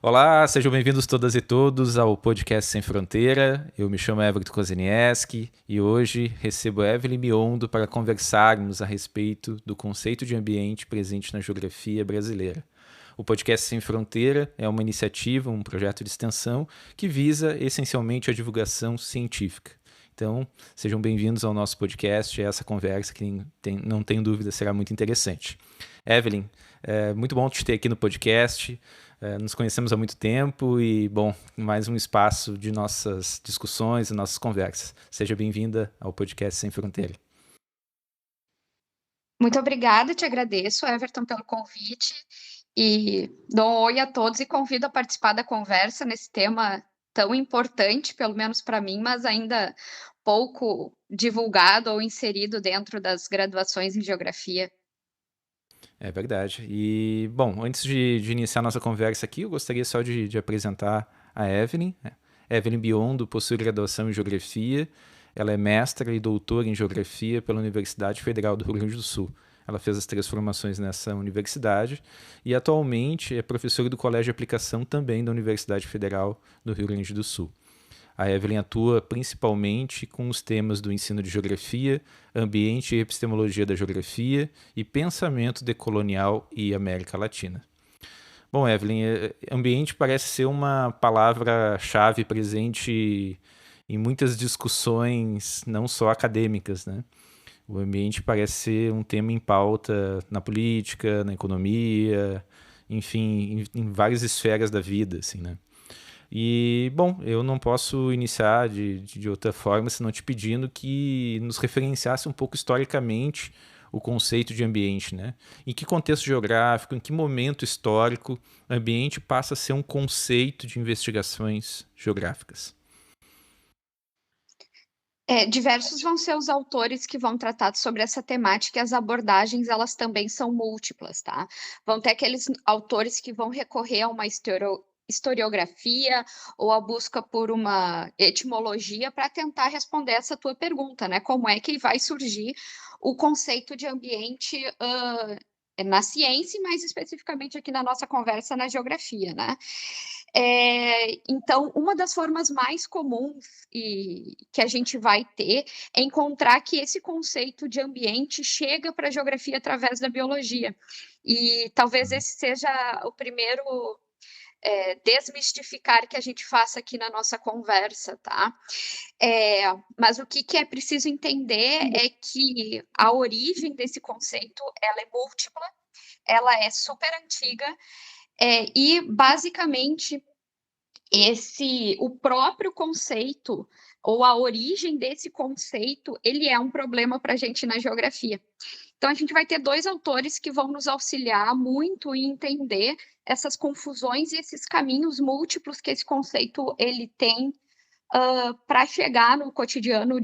Olá, sejam bem-vindos todas e todos ao Podcast Sem Fronteira. Eu me chamo Everton Kozieniewski e hoje recebo Evelyn Biondo para conversarmos a respeito do conceito de ambiente presente na geografia brasileira. O Podcast Sem Fronteira é uma iniciativa, um projeto de extensão que visa essencialmente a divulgação científica. Então, sejam bem-vindos ao nosso podcast e a essa conversa que não tenho dúvida será muito interessante. Evelyn, é muito bom te ter aqui no podcast. Nos conhecemos há muito tempo e, bom, mais um espaço de nossas discussões e nossas conversas. Seja bem-vinda ao Podcast Sem Fronteira. Muito obrigada, te agradeço, Everton, pelo convite e dou um oi a todos e convido a participar da conversa nesse tema tão importante, pelo menos para mim, mas ainda pouco divulgado ou inserido dentro das graduações em geografia. É verdade. E, bom, antes de iniciar nossa conversa aqui, eu gostaria só de apresentar a Evelyn. Evelyn Biondo possui graduação em Geografia. Ela é mestra e doutora em Geografia pela Universidade Federal do Rio Grande do Sul. Ela fez as 3 formações nessa universidade e atualmente é professora do Colégio de Aplicação também da Universidade Federal do Rio Grande do Sul. A Evelyn atua principalmente com os temas do ensino de geografia, ambiente e epistemologia da geografia e pensamento decolonial e América Latina. Bom, Evelyn, ambiente parece ser uma palavra-chave presente em muitas discussões, não só acadêmicas, né? O ambiente parece ser um tema em pauta na política, na economia, enfim, em várias esferas da vida, assim, né? E, bom, eu não posso iniciar de outra forma senão te pedindo que nos referenciasse um pouco historicamente o conceito de ambiente, né? Em que contexto geográfico, em que momento histórico, ambiente passa a ser um conceito de investigações geográficas? Diversos vão ser os autores que vão tratar sobre essa temática e as abordagens, elas também são múltiplas, tá? Vão ter aqueles autores que vão recorrer a uma historiografia ou a busca por uma etimologia para tentar responder essa tua pergunta, né? Como é que vai surgir o conceito de ambiente na ciência, e mais especificamente aqui na nossa conversa na geografia, né? Então, uma das formas mais comuns e que a gente vai ter é encontrar que esse conceito de ambiente chega para a geografia através da biologia. E talvez esse seja o primeiro desmistificar que a gente faça aqui na nossa conversa, tá? Mas o que é preciso entender é que a origem desse conceito ela é múltipla, ela é super antiga, e basicamente o próprio conceito ou a origem desse conceito, ele é um problema para a gente na geografia. Então, a gente vai ter 2 autores que vão nos auxiliar muito em entender essas confusões e esses caminhos múltiplos que esse conceito ele tem para chegar no cotidiano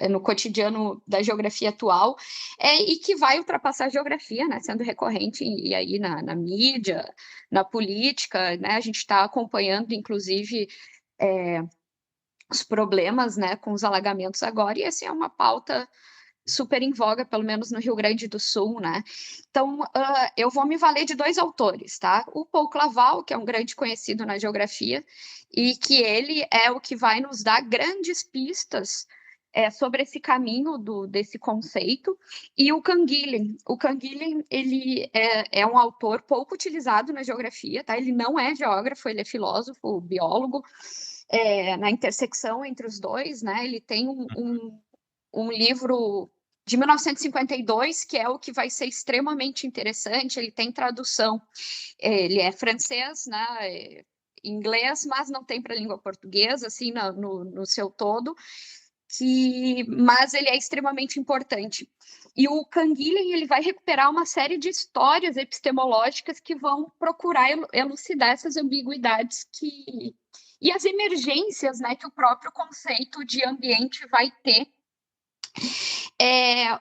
no cotidiano da geografia atual, e que vai ultrapassar a geografia, né, sendo recorrente e aí na mídia, na política, né, a gente está acompanhando, inclusive, os problemas, né, com os alagamentos agora, e essa é uma pauta super em voga, pelo menos no Rio Grande do Sul, né? Então, eu vou me valer de 2 autores, tá? O Paul Claval, que é um grande conhecido na geografia, e que ele é o que vai nos dar grandes pistas sobre esse caminho desse conceito, e o Canguilhem. O Canguilhem, ele é um autor pouco utilizado na geografia, tá? Ele não é geógrafo, ele é filósofo, biólogo, na intersecção entre os dois, né? Ele tem um livro de 1952, que é o que vai ser extremamente interessante, ele tem tradução, ele é francês, né, inglês, mas não tem para a língua portuguesa, assim, no seu todo, mas ele é extremamente importante. E o Canguilhem, ele vai recuperar uma série de histórias epistemológicas que vão procurar elucidar essas ambiguidades e as emergências, né, que o próprio conceito de ambiente vai ter.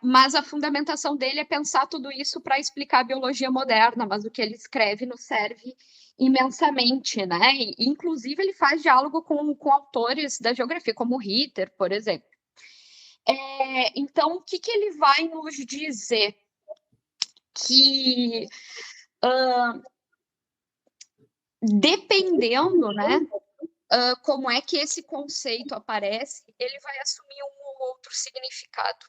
Mas a fundamentação dele é pensar tudo isso para explicar a biologia moderna, mas o que ele escreve nos serve imensamente, né? E, inclusive, ele faz diálogo com autores da geografia, como Ritter, por exemplo. Então, o que, que ele vai nos dizer? Que, dependendo, né, como é que esse conceito aparece, ele vai assumir um ou outro significado.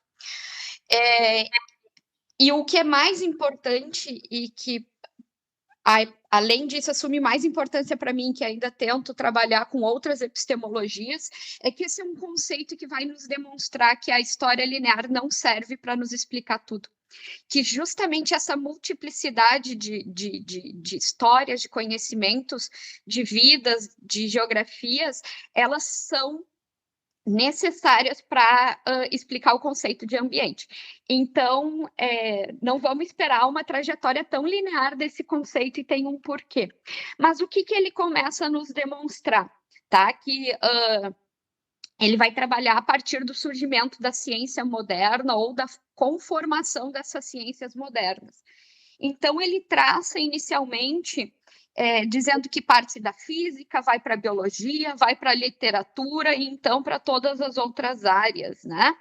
E o que é mais importante e que, além disso, assume mais importância para mim, que ainda tento trabalhar com outras epistemologias, é que esse é um conceito que vai nos demonstrar que a história linear não serve para nos explicar tudo. Que justamente essa multiplicidade de histórias, de conhecimentos, de vidas, de geografias, elas são necessárias para explicar o conceito de ambiente. Então, não vamos esperar uma trajetória tão linear desse conceito e tem um porquê. Mas o que, que ele começa a nos demonstrar? Tá? Que ele vai trabalhar a partir do surgimento da ciência moderna ou da conformação dessas ciências modernas. Então, ele traça inicialmente dizendo que parte da física vai para a biologia, vai para a literatura e então para todas as outras áreas, né?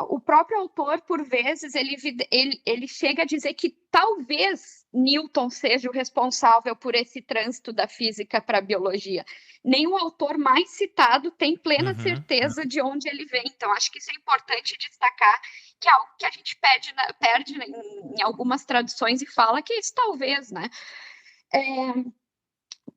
O próprio autor, por vezes, ele chega a dizer que talvez Newton seja o responsável por esse trânsito da física para a biologia. Nenhum autor mais citado tem plena certeza de onde ele vem. Então, acho que isso é importante destacar, que é algo que a gente perde em algumas traduções e fala que isso talvez, né?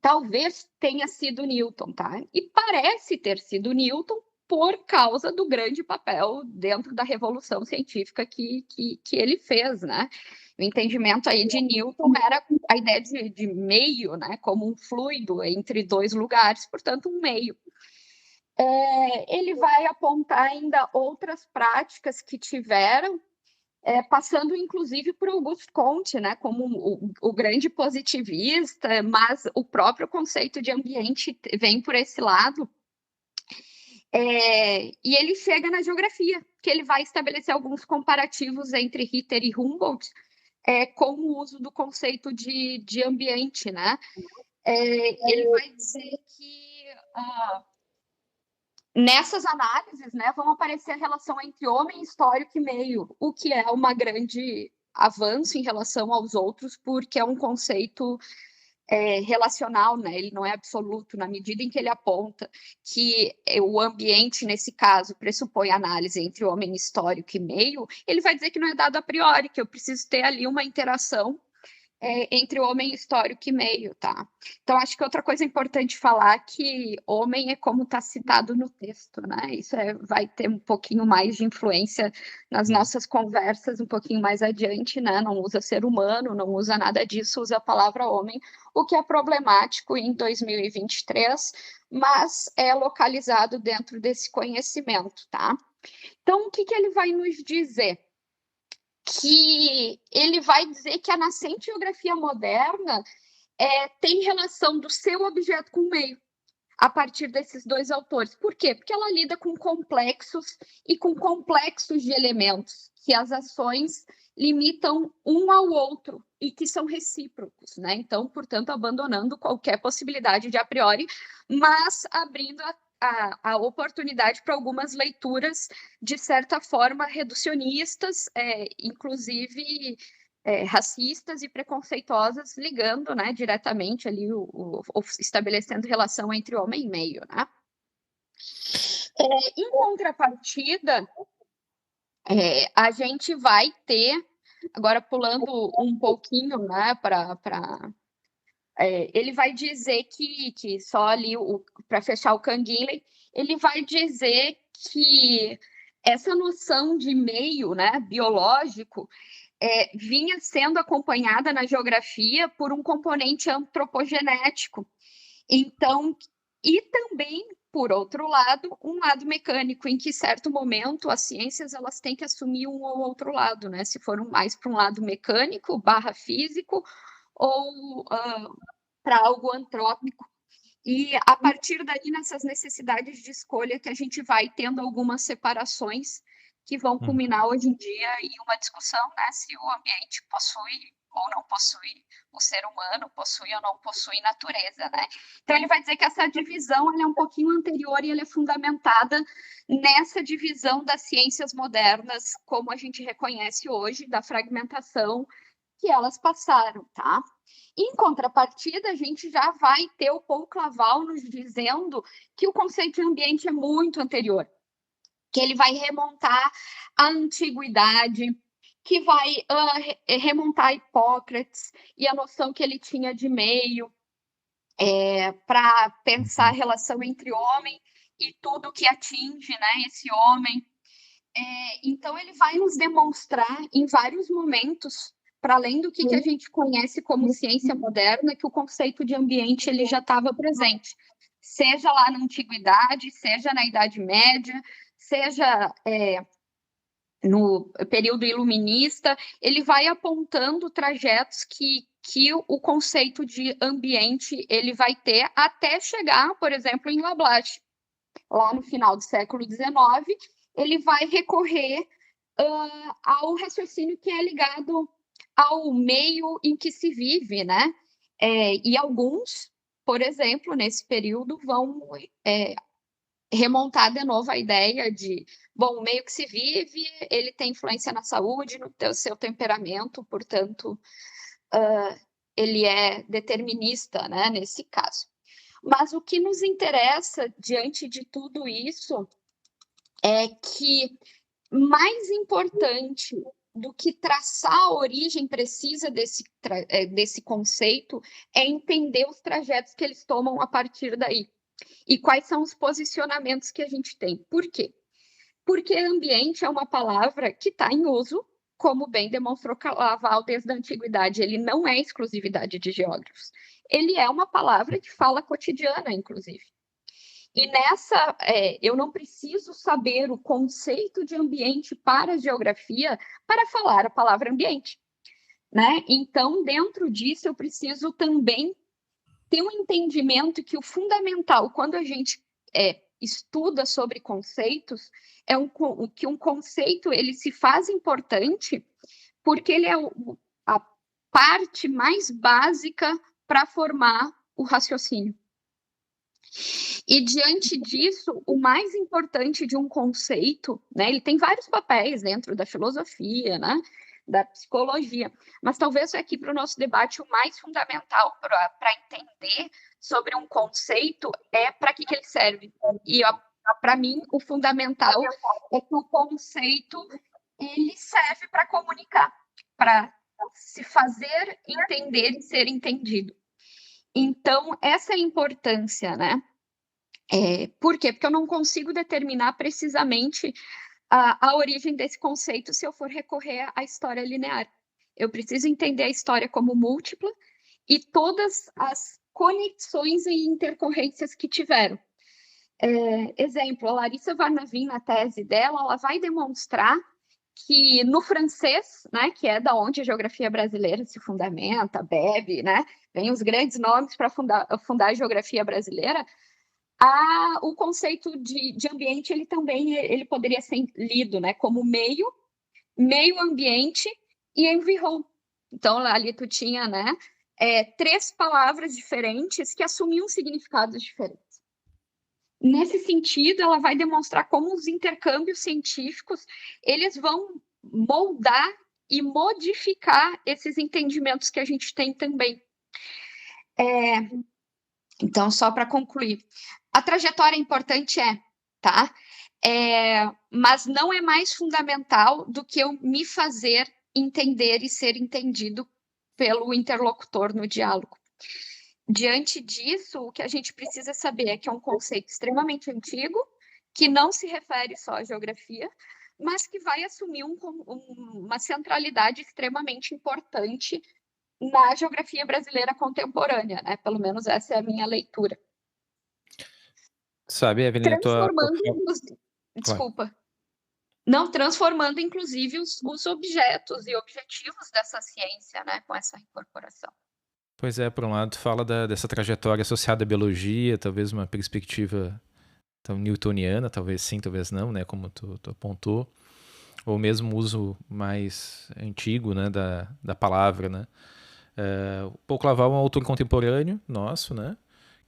Talvez tenha sido Newton, tá? E parece ter sido Newton por causa do grande papel dentro da revolução científica que ele fez, né? O entendimento aí de Newton era a ideia de meio, né? Como um fluido entre dois lugares, portanto, um meio. Ele vai apontar ainda outras práticas que tiveram, passando inclusive por Auguste Comte, né, como o grande positivista, mas o próprio conceito de ambiente vem por esse lado. E ele chega na geografia, que ele vai estabelecer alguns comparativos entre Ritter e Humboldt, com o uso do conceito de ambiente, né? Ele vai dizer que nessas análises, né, vão aparecer a relação entre homem, histórico e meio, o que é uma grande avanço em relação aos outros, porque é um conceito relacional, né? Ele não é absoluto, na medida em que ele aponta que o ambiente, nesse caso, pressupõe análise entre homem histórico e meio, ele vai dizer que não é dado a priori, que eu preciso ter ali uma interação entre o homem histórico e meio, tá? Então, acho que outra coisa importante falar é que homem é como está citado no texto, né? Isso vai ter um pouquinho mais de influência nas nossas conversas um pouquinho mais adiante, né? Não usa ser humano, não usa nada disso, usa a palavra homem, o que é problemático em 2023, mas é localizado dentro desse conhecimento, tá? Então, o que ele vai nos dizer? Que ele vai dizer que a nascente geografia moderna tem relação do seu objeto com o meio, a partir desses dois autores. Por quê? Porque ela lida com complexos e com complexos de elementos, que as ações limitam um ao outro e que são recíprocos, né? Então, portanto, abandonando qualquer possibilidade de a priori, mas abrindo a oportunidade para algumas leituras, de certa forma, reducionistas, inclusive racistas e preconceituosas, ligando, né, diretamente ali, estabelecendo relação entre homem e meio, né? Em contrapartida, a gente vai ter, agora pulando um pouquinho, né, ele vai dizer que só ali, para fechar o Canguilhem, ele vai dizer que essa noção de meio, né, biológico, vinha sendo acompanhada na geografia por um componente antropogenético. Então, e também, por outro lado, um lado mecânico, em que, em certo momento, as ciências elas têm que assumir um ou outro lado, né? Se for mais para um lado mecânico, / físico, ou para algo antrópico. E a partir daí, nessas necessidades de escolha, que a gente vai tendo algumas separações que vão culminar hoje em dia em uma discussão, né, se o ambiente possui ou não possui o ser humano, possui ou não possui natureza, né? Então ele vai dizer que essa divisão ela é um pouquinho anterior e ela é fundamentada nessa divisão das ciências modernas, como a gente reconhece hoje, da fragmentação que elas passaram, tá? Em contrapartida, a gente já vai ter o Paul Claval nos dizendo que o conceito de ambiente é muito anterior, que ele vai remontar à antiguidade, que vai remontar a Hipócrates e a noção que ele tinha de meio, para pensar a relação entre homem e tudo que atinge, né, esse homem. Então, ele vai nos demonstrar em vários momentos, para além do que a gente conhece como ciência moderna, que o conceito de ambiente ele já estava presente, seja lá na antiguidade, seja na Idade Média, seja no período iluminista, ele vai apontando trajetos que o conceito de ambiente ele vai ter até chegar, por exemplo, em Lablache. Lá no final do século XIX, ele vai recorrer ao raciocínio que é ligado ao meio em que se vive, né? E alguns, por exemplo, nesse período, vão remontar de novo a ideia de, bom, o meio que se vive, ele tem influência na saúde, no seu temperamento, portanto, ele é determinista, né, nesse caso. Mas o que nos interessa diante de tudo isso é que mais importante do que traçar a origem precisa desse conceito é entender os trajetos que eles tomam a partir daí. E quais são os posicionamentos que a gente tem. Por quê? Porque ambiente é uma palavra que está em uso, como bem demonstrou Claval desde a antiguidade. Ele não é exclusividade de geógrafos. Ele é uma palavra de fala cotidiana, inclusive. E nessa, eu não preciso saber o conceito de ambiente para a geografia para falar a palavra ambiente, né? Então, dentro disso, eu preciso também ter um entendimento que o fundamental, quando a gente estuda sobre conceitos, que um conceito ele se faz importante porque ele é a parte mais básica para formar o raciocínio. E diante disso, o mais importante de um conceito, né, ele tem vários papéis dentro da filosofia, né, da psicologia, mas talvez aqui para o nosso debate o mais fundamental para entender sobre um conceito é para que ele serve. E para mim, o fundamental é que o conceito ele serve para comunicar, para se fazer entender e ser entendido. Então, essa é a importância, né? Por quê? Porque eu não consigo determinar precisamente a origem desse conceito se eu for recorrer à história linear. Eu preciso entender a história como múltipla e todas as conexões e intercorrências que tiveram. Exemplo, a Larissa Varnavin, na tese dela, ela vai demonstrar que no francês, né, que é da onde a geografia brasileira se fundamenta, bebe, né, vem os grandes nomes para fundar a geografia brasileira, o conceito de ambiente ele também ele poderia ser lido, né, como meio ambiente e environ. Então ali tu tinha, né, três palavras diferentes que assumiam significados diferentes. Nesse sentido, ela vai demonstrar como os intercâmbios científicos eles vão moldar e modificar esses entendimentos que a gente tem também. Então, só para concluir, a trajetória importante tá? Mas não é mais fundamental do que eu me fazer entender e ser entendido pelo interlocutor no diálogo. Diante disso, o que a gente precisa saber é que é um conceito extremamente antigo, que não se refere só à geografia, mas que vai assumir uma centralidade extremamente importante na geografia brasileira contemporânea, né? Pelo menos essa é a minha leitura. Sabe, Evelyn, Transformando, Claro. Não, transformando, inclusive, os objetos e objetivos dessa ciência, né? Com essa incorporação. Pois é, por um lado, tu fala dessa trajetória associada à biologia, talvez uma perspectiva tão newtoniana, talvez sim, talvez não, né, como tu apontou. ou mesmo o uso mais antigo, né, da palavra, né. O Paul Claval é um autor contemporâneo nosso, né,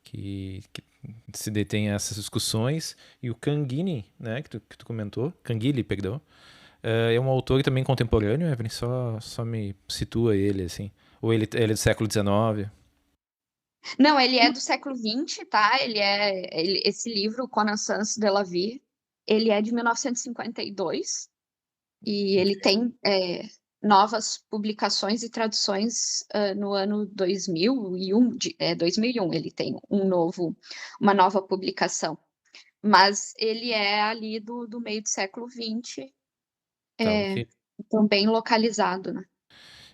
que se detém a essas discussões, e o Canguini, né, que tu comentou, Canguili, perdão, é um autor também contemporâneo, Evelyn, só me situa ele, assim. Ou ele é do século XIX? Não, ele é do século XX, tá? Esse livro, Connaissance de la Vie, ele é de 1952 e ele tem novas publicações e traduções no ano 2001, 2001 ele tem uma nova publicação. Mas ele é ali do meio do século XX, Tá, ok. então bem localizado, né?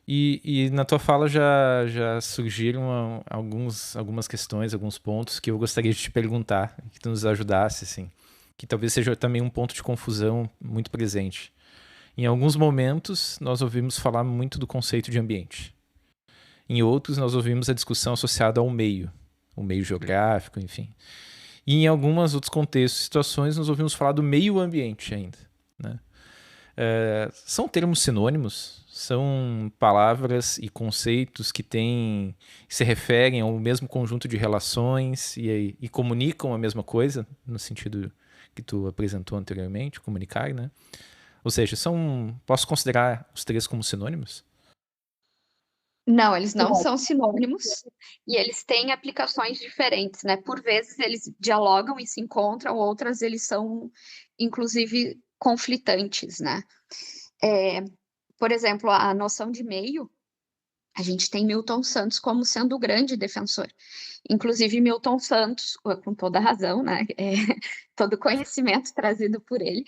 E na tua fala já surgiram algumas questões, alguns pontos que eu gostaria de te perguntar, que tu nos ajudasse, assim, que talvez seja também um ponto de confusão muito presente. Em alguns momentos, nós ouvimos falar muito do conceito de ambiente. Em outros, nós ouvimos a discussão associada ao meio, o meio geográfico, enfim. E em alguns outros contextos e situações, nós ouvimos falar do meio ambiente ainda, né? São termos sinônimos, são palavras e conceitos que se referem ao mesmo conjunto de relações e comunicam a mesma coisa, no sentido que tu apresentou anteriormente, comunicar, né? Ou seja, posso considerar os três como sinônimos? Não, eles não são sinônimos e eles têm aplicações diferentes, né? Por vezes eles dialogam e se encontram, outras eles são, inclusive, conflitantes, né? Por exemplo, a noção de meio, a gente tem Milton Santos como sendo o grande defensor. Inclusive, Milton Santos, com toda razão, né? Todo conhecimento trazido por ele.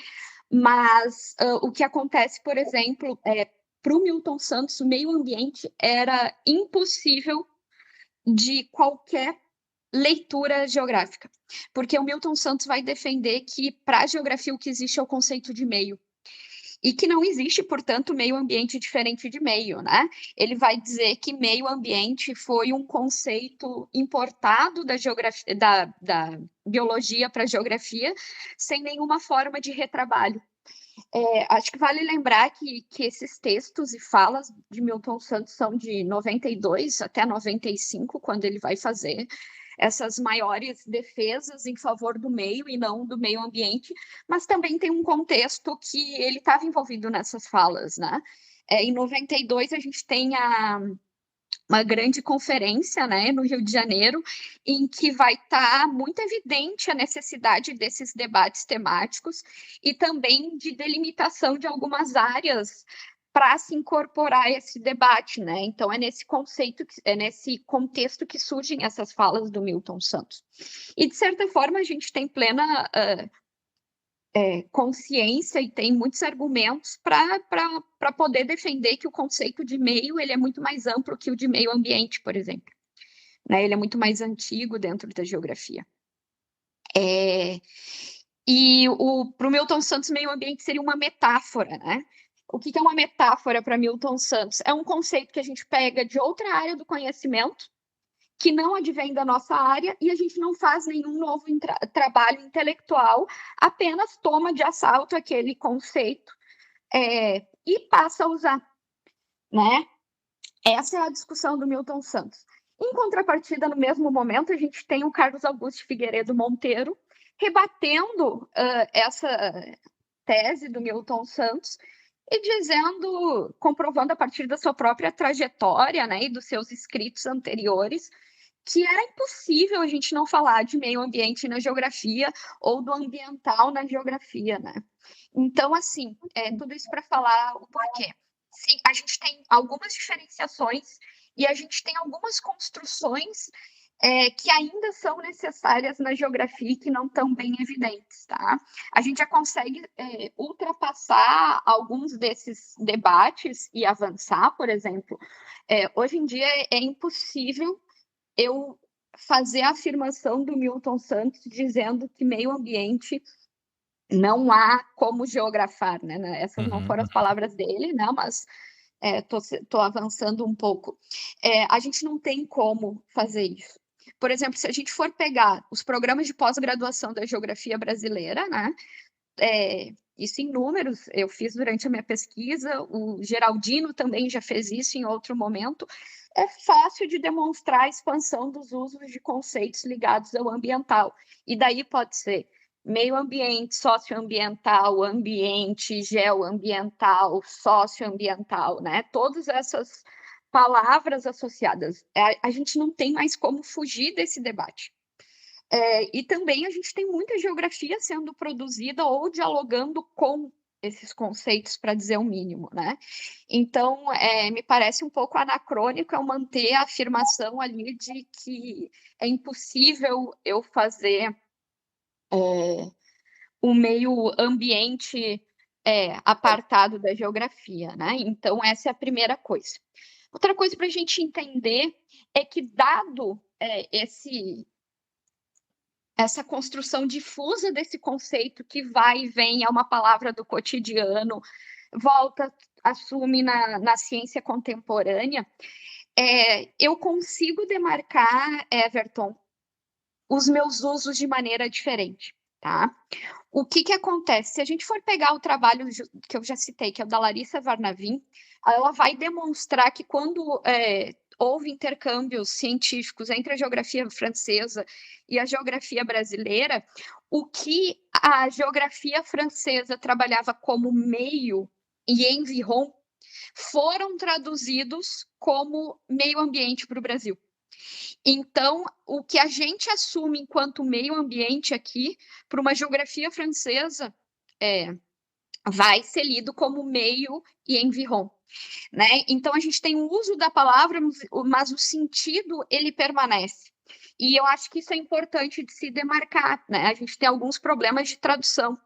Mas o que acontece, por exemplo, para o Milton Santos, o meio ambiente era impossível de qualquer leitura geográfica, porque o Milton Santos vai defender que para a geografia o que existe é o conceito de meio. E que não existe, portanto, meio ambiente diferente de meio, né? Ele vai dizer que meio ambiente foi um conceito importado da geografia, da biologia para a geografia, sem nenhuma forma de retrabalho. Acho que vale lembrar que esses textos e falas de Milton Santos são de 92 até 95, quando ele vai fazer essas maiores defesas em favor do meio e não do meio ambiente, mas também tem um contexto que ele estava envolvido nessas falas, né? Em 92 a gente tem uma grande conferência, né, no Rio de Janeiro, em que vai estar muito evidente a necessidade desses debates temáticos e também de delimitação de algumas áreas para se incorporar a esse debate, né? Então é nesse conceito, é nesse contexto que surgem essas falas do Milton Santos. E de certa forma a gente tem plena consciência e tem muitos argumentos para poder defender que o conceito de meio ele é muito mais amplo que o de meio ambiente, por exemplo. Né? Ele é muito mais antigo dentro da geografia. E para o Milton Santos, meio ambiente seria uma metáfora, né? O que é uma metáfora para Milton Santos? É um conceito que a gente pega de outra área do conhecimento, que não advém da nossa área, e a gente não faz nenhum novo trabalho intelectual, apenas toma de assalto aquele conceito e passa a usar, né? Essa é a discussão do Milton Santos. Em contrapartida, no mesmo momento, a gente tem o Carlos Augusto Figueiredo Monteiro rebatendo essa tese do Milton Santos e dizendo, comprovando a partir da sua própria trajetória, né, e dos seus escritos anteriores, que era impossível a gente não falar de meio ambiente na geografia ou do ambiental na geografia, né? Então, assim, tudo isso para falar o porquê. Sim, a gente tem algumas diferenciações e a gente tem algumas construções que ainda são necessárias na geografia e que não estão bem evidentes, tá? A gente já consegue ultrapassar alguns desses debates e avançar, por exemplo. Hoje em dia é impossível eu fazer a afirmação do Milton Santos dizendo que meio ambiente não há como geografar, né? Essas não foram as palavras dele, né? Mas estou avançando um pouco. A gente não tem como fazer isso. Por exemplo, se a gente for pegar os programas de pós-graduação da geografia brasileira, né? isso em números, eu fiz durante a minha pesquisa, o Geraldino também já fez isso em outro momento. É fácil de demonstrar a expansão dos usos de conceitos ligados ao ambiental. E daí pode ser meio ambiente, socioambiental, ambiente, geoambiental, socioambiental, né? Todas essas palavras associadas. A gente não tem mais como fugir desse debate. E também a gente tem muita geografia sendo produzida ou dialogando com esses conceitos, para dizer o mínimo, né? Então, me parece um pouco anacrônico eu manter a afirmação ali de que é impossível eu fazer o meio ambiente apartado da geografia, né? Então, essa é a primeira coisa. Outra coisa para a gente entender é que, dado essa construção difusa desse conceito que vai e vem, é uma palavra do cotidiano, volta, assume na ciência contemporânea, eu consigo demarcar, Everton, os meus usos de maneira diferente, tá? O que acontece? Se a gente for pegar o trabalho que eu já citei, que é o da Larissa Varnavin, ela vai demonstrar que quando houve intercâmbios científicos entre a geografia francesa e a geografia brasileira, o que a geografia francesa trabalhava como meio e environ foram traduzidos como meio ambiente para o Brasil. Então, o que a gente assume enquanto meio ambiente aqui, para uma geografia francesa, vai ser lido como meio e environ, né? Então, a gente tem o uso da palavra, mas o sentido, ele permanece. E eu acho que isso é importante de se demarcar, né? A gente tem alguns problemas de tradução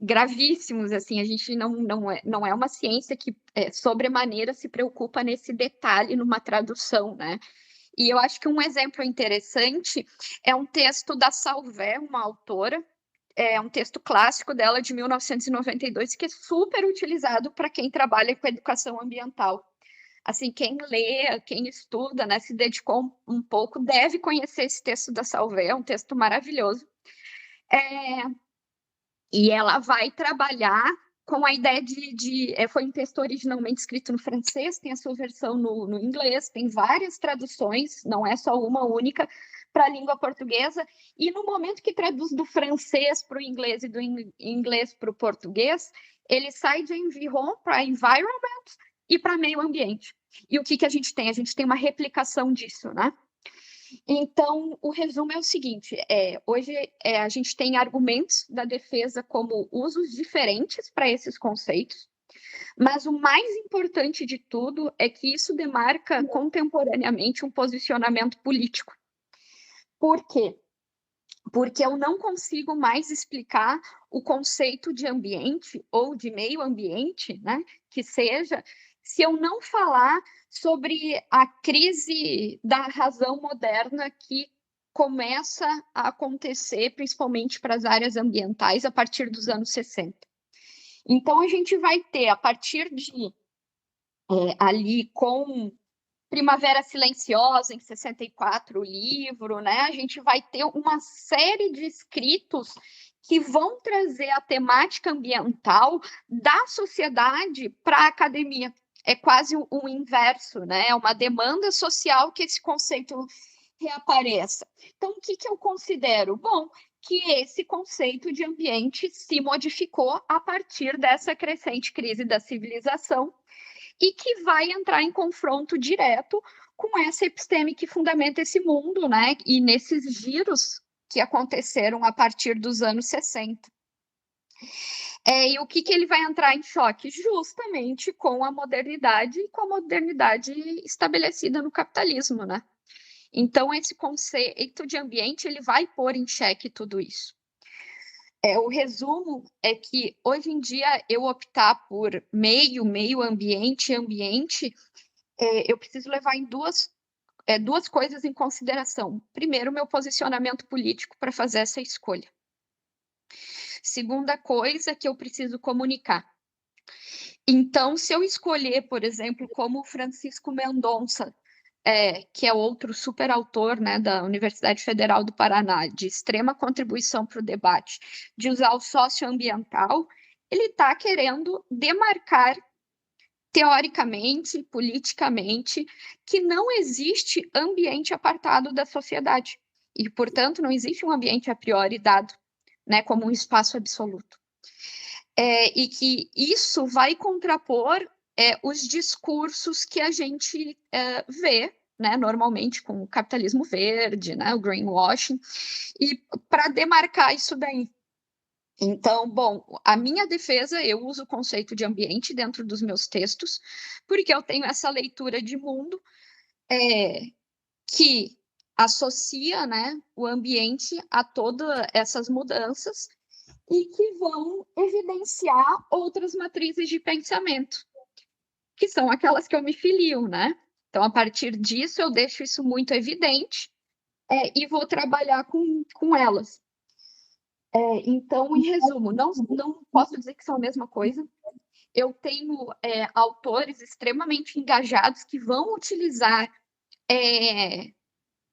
gravíssimos, assim, a gente não é uma ciência que sobremaneira se preocupa nesse detalhe numa tradução, né? E eu acho que um exemplo interessante é um texto da Salvé, uma autora, um texto clássico dela de 1992, que é super utilizado para quem trabalha com educação ambiental. Assim, quem lê, quem estuda, né, se dedicou um pouco, deve conhecer esse texto da Salvé, é um texto maravilhoso. E ela vai trabalhar com a ideia foi um texto originalmente escrito no francês, tem a sua versão no inglês, tem várias traduções, não é só uma única, para a língua portuguesa, e no momento que traduz do francês para o inglês e do inglês para o português, ele sai de environ para environment e para meio ambiente. E o que a gente tem? A gente tem uma replicação disso, né? Então, o resumo é o seguinte: hoje a gente tem argumentos da defesa como usos diferentes para esses conceitos, mas o mais importante de tudo é que isso demarca contemporaneamente um posicionamento político. Por quê? Porque eu não consigo mais explicar o conceito de ambiente ou de meio ambiente, né, que seja, se eu não falar sobre a crise da razão moderna que começa a acontecer, principalmente para as áreas ambientais, a partir dos anos 60. Então, a gente vai ter, a partir de ali com Primavera Silenciosa, em 64, o livro, né? A gente vai ter uma série de escritos que vão trazer a temática ambiental da sociedade para a academia. É quase o inverso, né? É uma demanda social que esse conceito reapareça. Então, o que eu considero? Bom, que esse conceito de ambiente se modificou a partir dessa crescente crise da civilização e que vai entrar em confronto direto com essa episteme que fundamenta esse mundo, né? E nesses giros que aconteceram a partir dos anos 60. E o que ele vai entrar em choque? Justamente com a modernidade e com a modernidade estabelecida no capitalismo, né? Então, esse conceito de ambiente, ele vai pôr em xeque tudo isso. O resumo é que, hoje em dia, eu optar por meio ambiente, eu preciso levar em duas coisas em consideração. Primeiro, meu posicionamento político para fazer essa escolha. Segunda coisa que eu preciso comunicar. Então, se eu escolher, por exemplo, como Francisco Mendonça, que é outro super autor, né, da Universidade Federal do Paraná, de extrema contribuição para o debate, de usar o socioambiental, ele está querendo demarcar teoricamente, politicamente, que não existe ambiente apartado da sociedade. E, portanto, não existe um ambiente a priori dado, né, como um espaço absoluto. E que isso vai contrapor os discursos que a gente vê, né, normalmente com o capitalismo verde, né, o greenwashing, e para demarcar isso daí. Então, bom, a minha defesa, eu uso o conceito de ambiente dentro dos meus textos, porque eu tenho essa leitura de mundo que associa, né, o ambiente a todas essas mudanças e que vão evidenciar outras matrizes de pensamento, que são aquelas que eu me filio, né? Então, a partir disso, eu deixo isso muito evidente e vou trabalhar com elas. Então, em resumo, não posso dizer que são a mesma coisa. Eu tenho autores extremamente engajados que vão utilizar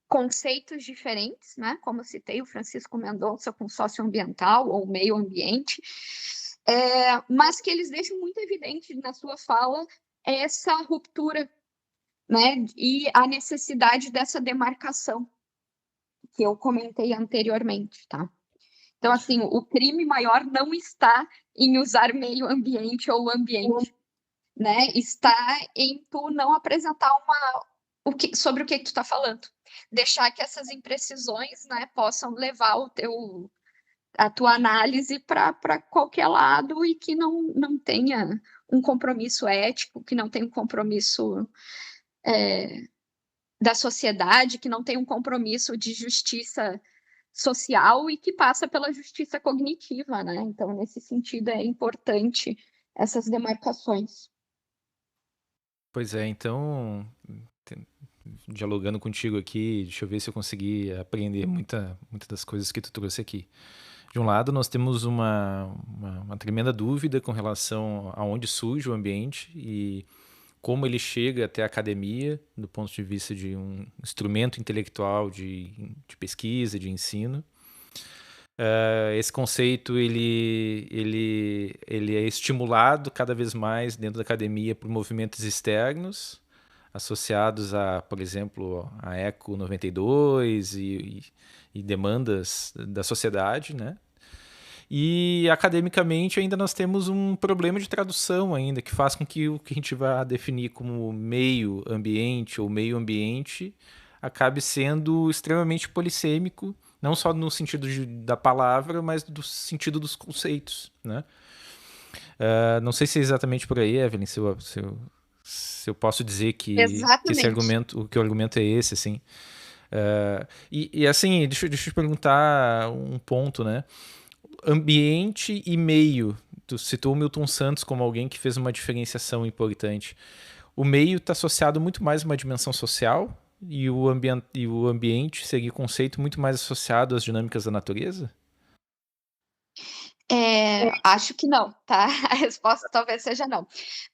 conceitos diferentes, né? Como eu citei o Francisco Mendonça com socioambiental ou meio ambiente, mas que eles deixam muito evidente na sua fala essa ruptura, né? E a necessidade dessa demarcação que eu comentei anteriormente, tá? Então, assim, o crime maior não está em usar meio ambiente ou ambiente, né? Está em tu não apresentar sobre o que tu está falando. Deixar que essas imprecisões, né, possam levar a tua análise para qualquer lado e que não tenha um compromisso ético, que não tenha um compromisso da sociedade, que não tenha um compromisso de justiça social e que passa pela justiça cognitiva, né? Então, nesse sentido, é importante essas demarcações. Pois é, então, te- dialogando contigo aqui, deixa eu ver se eu consegui aprender muita das coisas que tu trouxe aqui. De um lado, nós temos uma tremenda dúvida com relação a onde surge o ambiente e como ele chega até a academia, do ponto de vista de um instrumento intelectual de pesquisa, de ensino. Esse conceito ele é estimulado cada vez mais dentro da academia por movimentos externos, associados a, por exemplo, a Eco 92 e demandas da sociedade, né? E academicamente ainda nós temos um problema de tradução ainda, que faz com que o que a gente vai definir como meio ambiente ou meio ambiente acabe sendo extremamente polissêmico, não só no sentido da palavra, mas do sentido dos conceitos, né? Não sei se é exatamente por aí, Evelyn, se eu posso dizer que esse Exatamente. argumento, que o argumento é esse, assim. Assim, deixa eu te perguntar um ponto, né? Ambiente e meio. Tu citou o Milton Santos como alguém que fez uma diferenciação importante. O meio está associado muito mais a uma dimensão social e o ambiente seria um conceito muito mais associado às dinâmicas da natureza? Acho que não, tá? A resposta talvez seja não.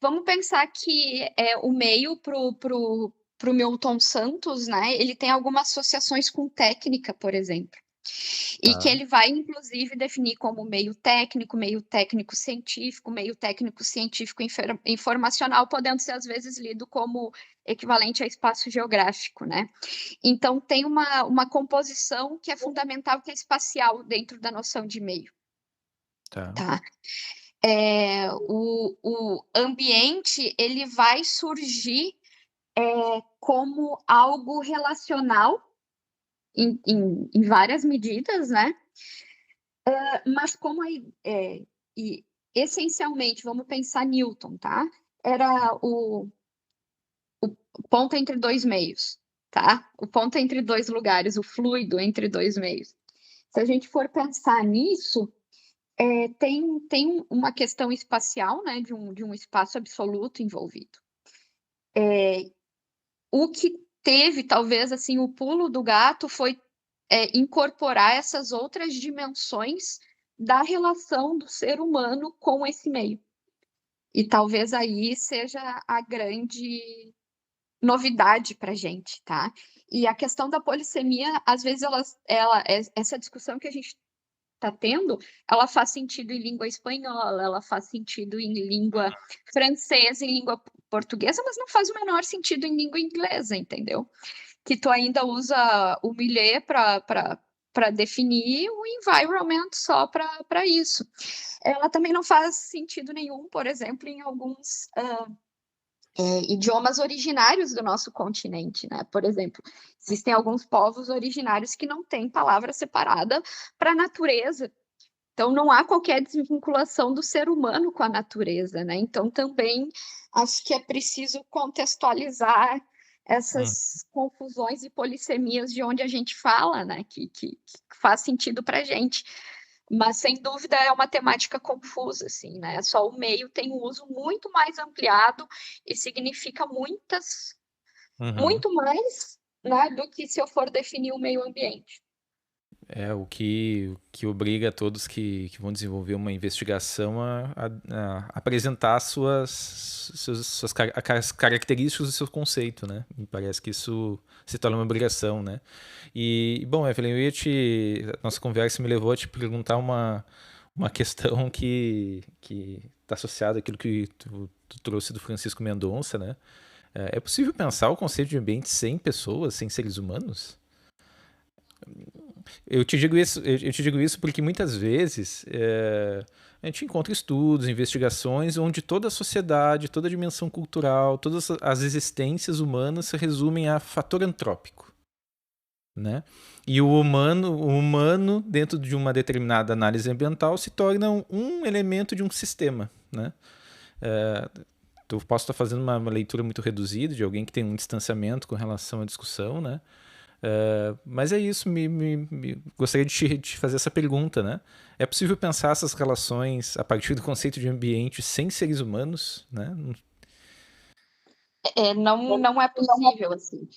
Vamos pensar que o meio pro Milton Santos, né? Ele tem algumas associações com técnica, por exemplo. E que Tá. ele vai, inclusive, definir como meio técnico científico, meio técnico científico informacional, podendo ser, às vezes, lido como equivalente a espaço geográfico, né? Então, tem uma composição que é fundamental, que é espacial, dentro da noção de meio, Tá. tá? O ambiente, ele vai surgir como algo relacional, em várias medidas, né? Mas e essencialmente, vamos pensar Newton, tá? Era o ponto entre dois meios, tá? O ponto entre dois lugares, o fluido entre dois meios. Se a gente for pensar nisso, tem uma questão espacial, né? De um espaço absoluto envolvido. O que teve, talvez, assim, o pulo do gato foi incorporar essas outras dimensões da relação do ser humano com esse meio. E talvez aí seja novidade para a gente, tá? E a questão da polissemia, às vezes, essa discussão que a gente está tendo, ela faz sentido em língua espanhola, ela faz sentido em língua francesa, em língua portuguesa, mas não faz o menor sentido em língua inglesa, entendeu? Que tu ainda usa o milieu para definir o environment só para isso. Ela também não faz sentido nenhum, por exemplo, em alguns idiomas originários do nosso continente, né? Por exemplo, existem alguns povos originários que não têm palavra separada para a natureza. Então, não há qualquer desvinculação do ser humano com a natureza, né? Então, também acho que é preciso contextualizar Hum. essas confusões e polissemias de onde a gente fala, né? Que faz sentido para a gente. Mas, sem dúvida, é uma temática confusa, assim, né? Só o meio tem um uso muito mais ampliado e significa Uhum. muito mais, né, do que se eu for definir o meio ambiente. É o que obriga todos que vão desenvolver uma investigação a apresentar as características do seu conceito, né? Me parece que isso se torna uma obrigação, né? E, bom, Evelyn, nossa conversa me levou a te perguntar uma questão que está associada àquilo que tu trouxe do Francisco Mendonça, né? É possível pensar o conceito de ambiente sem pessoas, sem seres humanos? Eu te digo isso porque muitas vezes a gente encontra estudos, investigações onde toda a sociedade, toda a dimensão cultural, todas as existências humanas se resumem a fator antrópico, né? E o humano, dentro de uma determinada análise ambiental, se torna um elemento de um sistema, né? Eu posso estar fazendo uma leitura muito reduzida de alguém que tem um distanciamento com relação à discussão, né? Mas é isso, gostaria de te fazer essa pergunta, né? É possível pensar essas relações a partir do conceito de ambiente sem seres humanos, né? Não é possível, assim.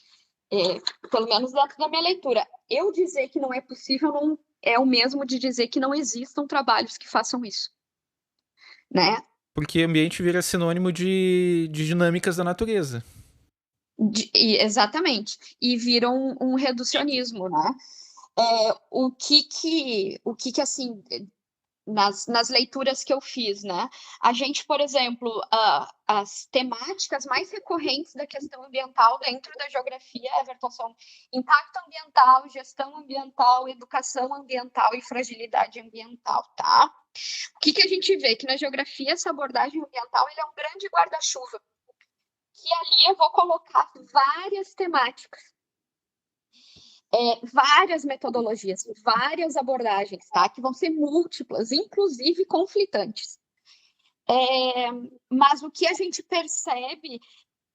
Pelo menos dentro da minha leitura. Eu dizer que não é possível não é o mesmo de dizer que não existam trabalhos que façam isso, né? Porque ambiente vira sinônimo de dinâmicas da natureza. Exatamente. E vira um reducionismo, né? Assim, nas leituras que eu fiz, né? A gente, por exemplo, as temáticas mais recorrentes da questão ambiental dentro da geografia, Everton, são impacto ambiental, gestão ambiental, educação ambiental e fragilidade ambiental, tá? O que a gente vê? Que na geografia essa abordagem ambiental ele é um grande guarda-chuva, que ali eu vou colocar várias temáticas, várias metodologias, várias abordagens, tá? Que vão ser múltiplas, inclusive conflitantes. Mas o que a gente percebe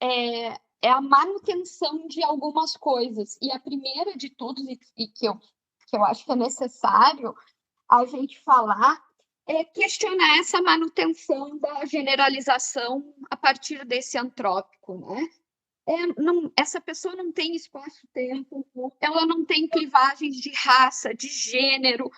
é a manutenção de algumas coisas. E a primeira de todos, e que eu acho que é necessário a gente falar, é questionar essa manutenção da generalização a partir desse antrópico, né? Essa pessoa não tem espaço-tempo, ela não tem clivagens de raça, de gênero,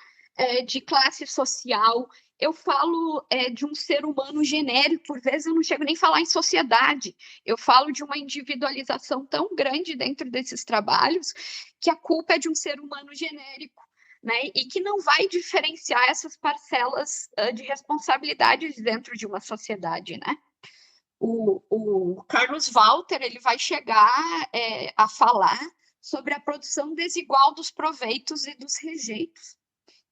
de classe social. Eu falo de um ser humano genérico, por vezes eu não chego nem a falar em sociedade. Eu falo de uma individualização tão grande dentro desses trabalhos que a culpa é de um ser humano genérico, né? E que não vai diferenciar essas parcelas de responsabilidades dentro de uma sociedade, né? O Carlos Walter ele vai chegar a falar sobre a produção desigual dos proveitos e dos rejeitos,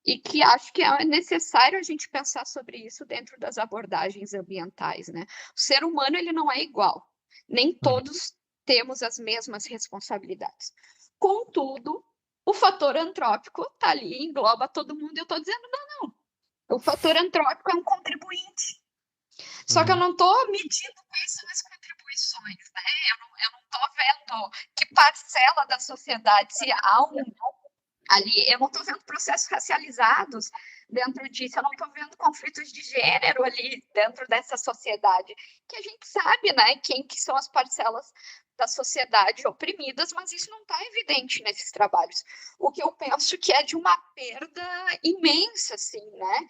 e que acho que é necessário a gente pensar sobre isso dentro das abordagens ambientais, né? O ser humano ele não é igual, nem Uhum. todos temos as mesmas responsabilidades. Contudo, o fator antrópico está ali, engloba todo mundo, e eu estou dizendo, não, o fator antrópico é um contribuinte. Só que eu Uhum. não estou medindo quais são as contribuições, né? Eu não estou vendo que parcela da sociedade, se há ali, eu não estou vendo processos racializados dentro disso, eu não estou vendo conflitos de gênero ali dentro dessa sociedade, que a gente sabe, né, quem que são as parcelas da sociedade oprimidas, mas isso não está evidente nesses trabalhos. O que eu penso que é de uma perda imensa, assim, né?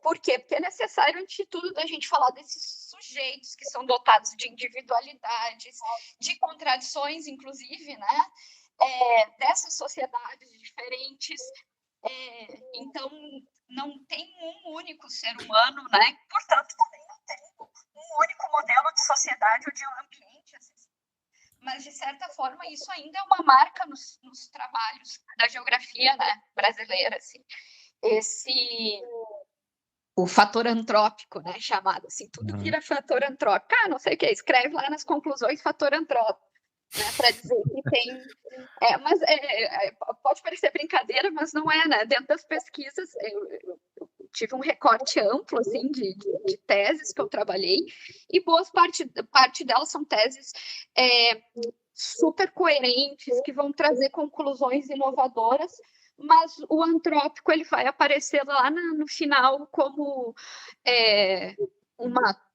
Por quê? Porque é necessário, antes de tudo, da gente falar desses sujeitos que são dotados de individualidades, de contradições, inclusive, né? Dessas sociedades diferentes. Então, não tem um único ser humano, né? Portanto, também não tem um único modelo de sociedade ou de ambiente, assim. Mas, de certa forma, isso ainda é uma marca nos trabalhos da geografia, né, brasileira, assim. O fator antrópico, né, chamado assim, tudo vira fator antrópico. Não sei o que, escreve lá nas conclusões fator antrópico, né, para dizer que tem... mas pode parecer brincadeira, mas não é, né? Dentro das pesquisas, eu tive um recorte amplo, assim, de teses que eu trabalhei, e boas parte delas são teses super coerentes, que vão trazer conclusões inovadoras, mas o antrópico ele vai aparecer lá no final como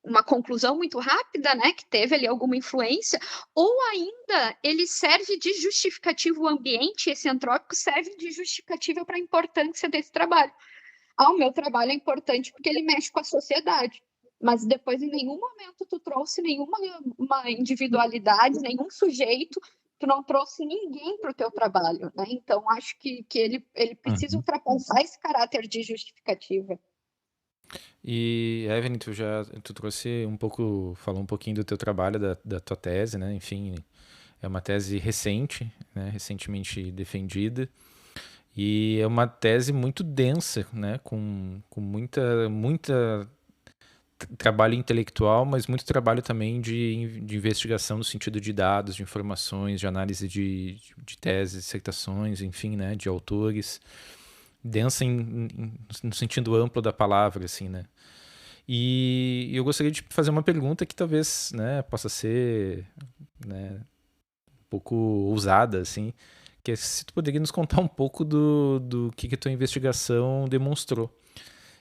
uma conclusão muito rápida, né, que teve ali alguma influência, ou ainda ele serve de justificativo ao ambiente, esse antrópico serve de justificativa para a importância desse trabalho. O meu trabalho é importante porque ele mexe com a sociedade, mas depois em nenhum momento tu trouxe nenhuma uma individualidade, nenhum sujeito, tu não trouxe ninguém para o teu trabalho, né? Então acho que ele precisa ultrapassar esse caráter de justificativa. E, Evelyn, tu trouxe falou um pouquinho do teu trabalho, da tua tese, né? Enfim, é uma tese recente, né? Recentemente defendida. E é uma tese muito densa, né? Com muita trabalho intelectual, mas muito trabalho também de investigação no sentido de dados, de informações, de análise de teses, dissertações, enfim, né? De autores. Densa no sentido amplo da palavra, assim, né? E eu gostaria de fazer uma pergunta que talvez, né, possa ser, né, um pouco ousada, assim, que é se tu poderia nos contar um pouco do que a tua investigação demonstrou.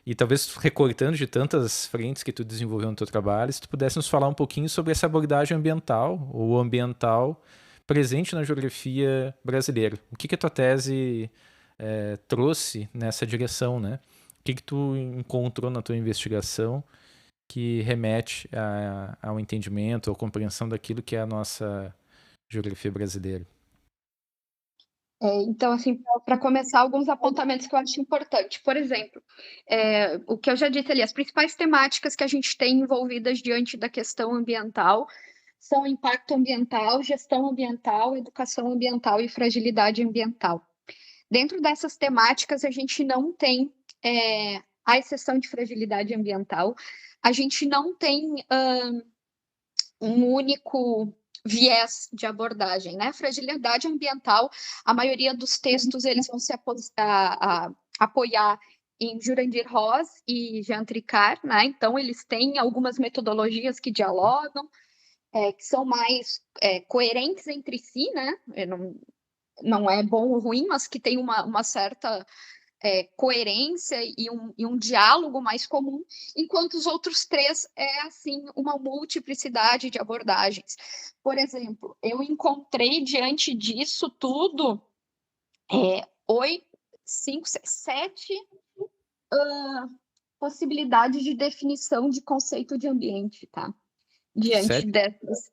E talvez recortando de tantas frentes que tu desenvolveu no teu trabalho, se tu pudesse nos falar um pouquinho sobre essa abordagem ambiental, ou ambiental, presente na geografia brasileira. O que a tua tese trouxe nessa direção, né? O que tu encontrou na tua investigação que remete ao entendimento, à compreensão daquilo que é a nossa geografia brasileira? Então, assim, para começar, alguns apontamentos que eu acho importante. Por exemplo, o que eu já disse ali, as principais temáticas que a gente tem envolvidas diante da questão ambiental são impacto ambiental, gestão ambiental, educação ambiental e fragilidade ambiental. Dentro dessas temáticas, a gente não tem, à exceção de fragilidade ambiental, a gente não tem um único viés de abordagem, né? Fragilidade ambiental, a maioria dos textos eles vão se apoiar em Jurandir Ross e Jean Tricart, né? Então eles têm algumas metodologias que dialogam, que são mais coerentes entre si, né? Não é bom ou ruim, mas que tem uma certa coerência e um diálogo mais comum, enquanto os outros três assim, uma multiplicidade de abordagens. Por exemplo, eu encontrei diante disso tudo 7 possibilidades de definição de conceito de ambiente, tá? Diante dessas.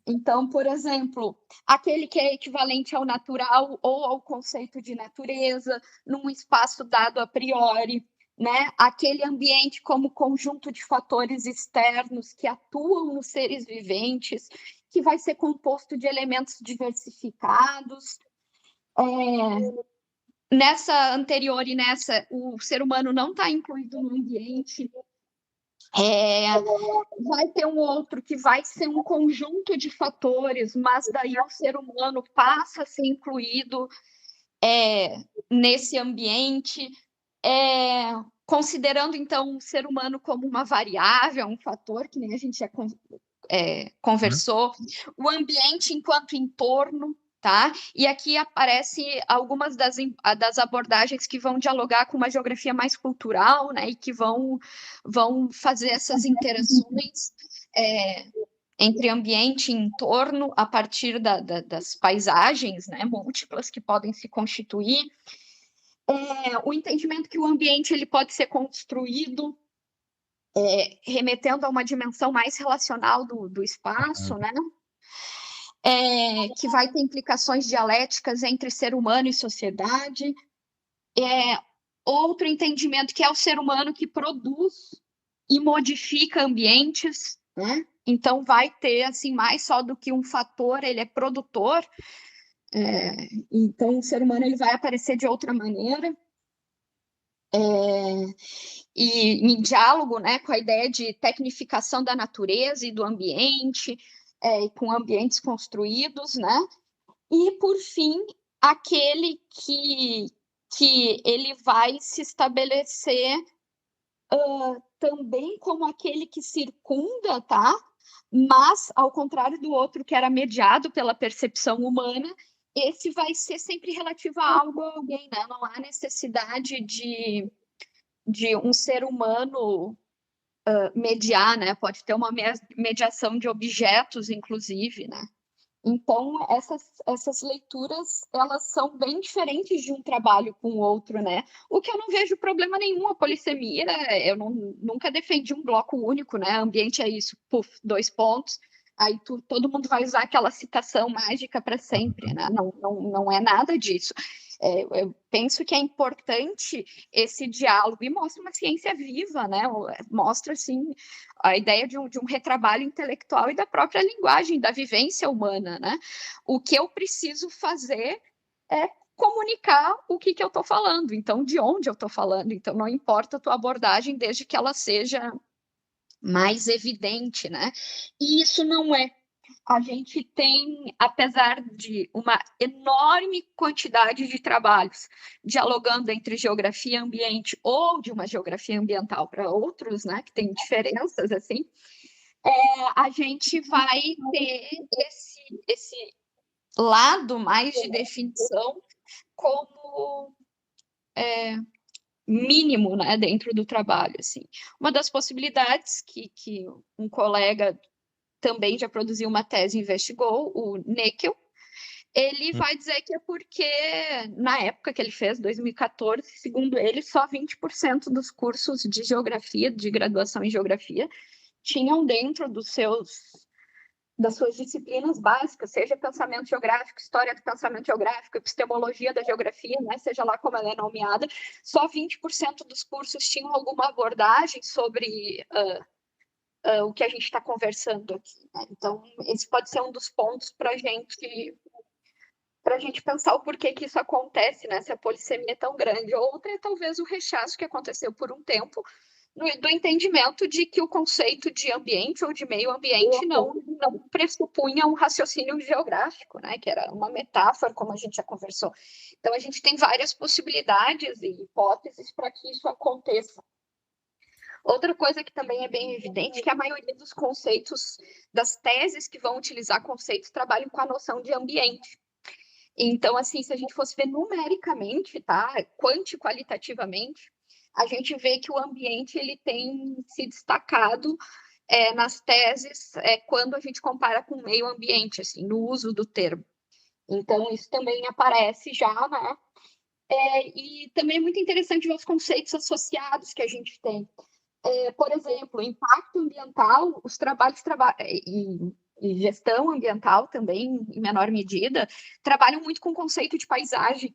Então, por exemplo, aquele que é equivalente ao natural ou ao conceito de natureza, num espaço dado a priori, né? Aquele ambiente como conjunto de fatores externos que atuam nos seres viventes, que vai ser composto de elementos diversificados. Nessa anterior e nessa, o ser humano não está incluído no ambiente. Vai ter um outro que vai ser um conjunto de fatores, mas daí o ser humano passa a ser incluído nesse ambiente, considerando então o ser humano como uma variável, um fator, que nem a gente já conversou, o ambiente enquanto entorno, tá? E aqui aparecem algumas das abordagens que vão dialogar com uma geografia mais cultural, né? E que vão fazer essas interações entre ambiente e entorno a partir das paisagens, né? Múltiplas que podem se constituir. O entendimento que o ambiente ele pode ser construído remetendo a uma dimensão mais relacional do espaço, Aham. né? Que vai ter implicações dialéticas entre ser humano e sociedade. Outro entendimento que é o ser humano que produz e modifica ambientes, né? Então vai ter assim mais só do que um fator, ele é produtor. Então o ser humano ele vai aparecer de outra maneira. E em diálogo, né, com a ideia de tecnificação da natureza e do ambiente, com ambientes construídos, né? E, por fim, aquele que ele vai se estabelecer também como aquele que circunda, tá? Mas, ao contrário do outro que era mediado pela percepção humana, esse vai ser sempre relativo a algo ou alguém, né? Não há necessidade de um ser humano mediar, né? Pode ter uma mediação de objetos, inclusive, né? Então, essas leituras, elas são bem diferentes de um trabalho com o outro, né? O que eu não vejo problema nenhum, a polissemia, eu nunca defendi um bloco único, né? Ambiente é isso, puf, 2 pontos, aí todo mundo vai usar aquela citação mágica para sempre, né? Não é nada disso. Eu penso que é importante esse diálogo e mostra uma ciência viva, né? Mostra, assim, a ideia de um retrabalho intelectual e da própria linguagem, da vivência humana, né? O que eu preciso fazer é comunicar o que eu estou falando, então, de onde eu estou falando. Então, não importa a tua abordagem, desde que ela seja mais evidente, né? E isso não é. A gente tem, apesar de uma enorme quantidade de trabalhos dialogando entre geografia e ambiente ou de uma geografia ambiental para outros, né, que tem diferenças assim, a gente vai ter esse lado mais de definição como mínimo, né, dentro do trabalho, assim. Uma das possibilidades que um colega também já produziu uma tese, investigou, o Neckel, ele Hum. vai dizer que é porque, na época que ele fez, 2014, segundo ele, só 20% dos cursos de geografia, de graduação em geografia, tinham dentro das suas disciplinas básicas, seja pensamento geográfico, história do pensamento geográfico, epistemologia da geografia, né, seja lá como ela é nomeada, só 20% dos cursos tinham alguma abordagem sobre o que a gente está conversando aqui. Né? Então, esse pode ser um dos pontos para a gente pensar o porquê que isso acontece, né? Se a polissemia é tão grande. Outra é talvez o rechaço que aconteceu por um tempo do entendimento de que o conceito de ambiente ou de meio ambiente não pressupunha um raciocínio geográfico, né? Que era uma metáfora, como a gente já conversou. Então, a gente tem várias possibilidades e hipóteses para que isso aconteça. Outra coisa que também é bem evidente é que a maioria dos conceitos, das teses que vão utilizar conceitos, trabalham com a noção de ambiente. Então, assim, se a gente fosse ver numericamente, tá? Qualitativamente, a gente vê que o ambiente ele tem se destacado nas teses quando a gente compara com o meio ambiente, assim, no uso do termo. Então, isso também aparece já, né? E também é muito interessante ver os conceitos associados que a gente tem. Por exemplo, impacto ambiental, os trabalhos e gestão ambiental também, em menor medida, trabalham muito com o conceito de paisagem,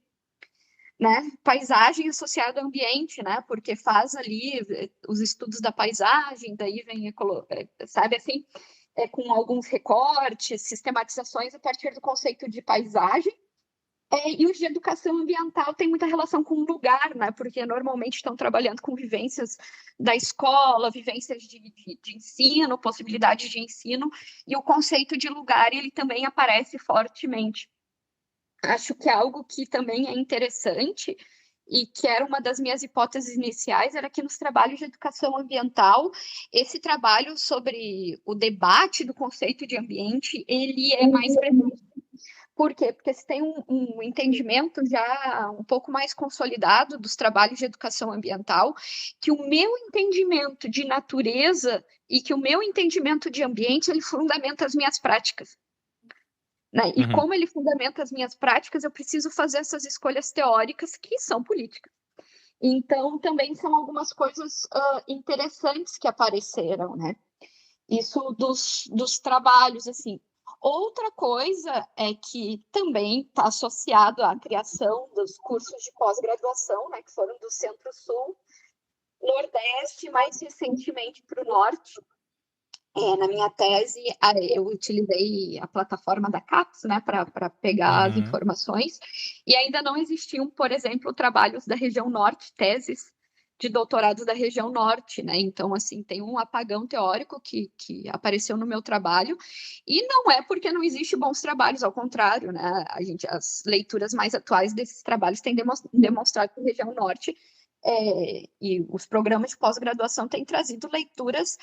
né? Paisagem associada ao ambiente, né? Porque faz ali os estudos da paisagem, daí vem, sabe assim, com alguns recortes, sistematizações a partir do conceito de paisagem. E os de educação ambiental têm muita relação com o lugar, né? Porque normalmente estão trabalhando com vivências da escola, vivências de ensino, possibilidades de ensino, e o conceito de lugar ele também aparece fortemente. Acho que algo que também é interessante e que era uma das minhas hipóteses iniciais era que nos trabalhos de educação ambiental, esse trabalho sobre o debate do conceito de ambiente, ele é mais presente. Por quê? Porque se tem um entendimento já um pouco mais consolidado dos trabalhos de educação ambiental, que o meu entendimento de natureza e que o meu entendimento de ambiente, ele fundamenta as minhas práticas. Né? E Uhum. como ele fundamenta as minhas práticas, eu preciso fazer essas escolhas teóricas que são políticas. Então, também são algumas coisas interessantes que apareceram, né? Isso dos trabalhos, assim. Outra coisa é que também está associado à criação dos cursos de pós-graduação, né, que foram do Centro-Sul, Nordeste, mais recentemente para o Norte. Na minha tese, eu utilizei a plataforma da CAPES, né, para pegar as Uhum. informações, e ainda não existiam, por exemplo, trabalhos da região Norte, teses de doutorados da região Norte, né? Então, assim, tem um apagão teórico que apareceu no meu trabalho, e não é porque não existe bons trabalhos, ao contrário, né? As leituras mais atuais desses trabalhos têm demonstrado que a região Norte e os programas de pós-graduação têm trazido leituras